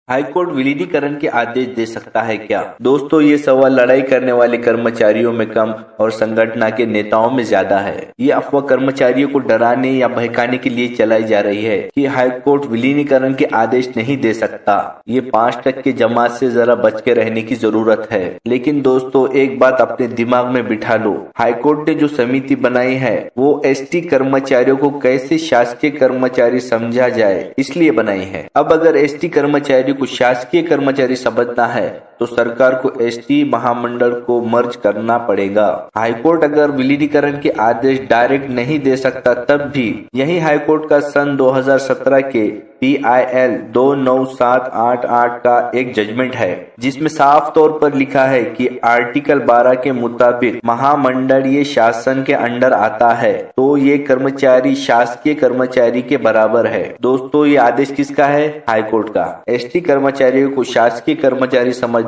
High court विलीनीकरण के आदेश दे सकता है क्या? दोस्तों, ये सवाल लड़ाई करने वाले कर्मचारियों में कम और संगठन के नेताओं में ज्यादा है। ये अफवाह कर्मचारियों को डराने या बहकाने के लिए चलाई जा रही है कि हाईकोर्ट विलीनीकरण के आदेश नहीं दे सकता। ये 5% जमात से जरा बच के रहने की जरूरत है। लेकिन दोस्तों, एक बात अपने दिमाग में बिठा लो, हाईकोर्ट ने जो समिति बनाई है वो एसटी कर्मचारियों को कैसे शासकीय कर्मचारी समझा जाए इसलिए बनाई है। अब अगर एसटी कर्मचारी को शासकीय कर्मचारी समझना है तो सरकार को एसटी महामंडल को मर्ज करना पड़ेगा। हाईकोर्ट अगर विलीनीकरण के आदेश डायरेक्ट नहीं दे सकता तब भी यही हाईकोर्ट का सन 2017 के PIL 29788 का एक जजमेंट है जिसमें साफ तौर पर लिखा है कि आर्टिकल 12 के मुताबिक महामंडल ये शासन के अंडर आता है तो ये कर्मचारी शासकीय कर्मचारी के बराबर है। दोस्तों, ये आदेश किसका है? हाईकोर्ट का। एसटी कर्मचारियों को शासकीय कर्मचारी समझना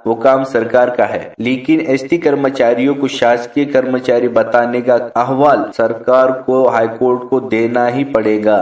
वो काम सरकार का है, लेकिन एसटी कर्मचारियों को शासकीय कर्मचारी बताने का अहवाल सरकार को हाईकोर्ट को देना ही पड़ेगा,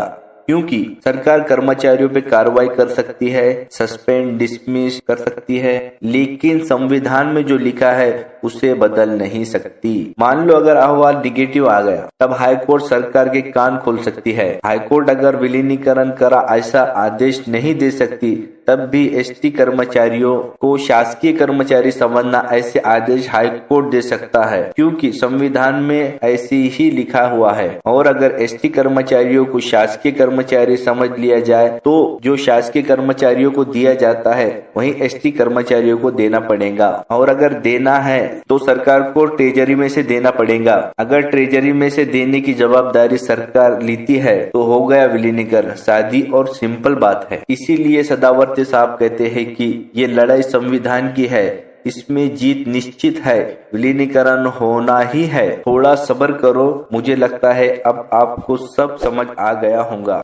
क्योंकि सरकार कर्मचारियों पे कार्रवाई कर सकती है, सस्पेंड डिसमिस कर सकती है, लेकिन संविधान में जो लिखा है उसे बदल नहीं सकती। मान लो अगर अहवाल निगेटिव आ गया तब हाईकोर्ट सरकार के कान खोल सकती है। हाईकोर्ट अगर विलीनीकरण करा ऐसा आदेश नहीं दे सकती तब भी एसटी कर्मचारियों को शासकीय कर्मचारी समझना ऐसे आदेश हाईकोर्ट दे सकता है, क्योंकि संविधान में ऐसे ही लिखा हुआ है। और अगर एसटी कर्मचारियों को शासकीय कर्मचारी समझ लिया जाए तो जो शासकीय कर्मचारियों को दिया जाता है वही एसटी कर्मचारियों को देना पड़ेगा, और अगर देना है तो सरकार को ट्रेजरी में से देना पड़ेगा। अगर ट्रेजरी में से देने की जवाबदारी सरकार लेती है तो हो गया विलीनीकरण। सादी और सिंपल बात है। इसीलिए सदावर्ती साहब कहते हैं कि ये लड़ाई संविधान की है, इसमें जीत निश्चित है, विलीनीकरण होना ही है। थोड़ा सब्र करो, मुझे लगता है अब आपको सब समझ आ गया होगा।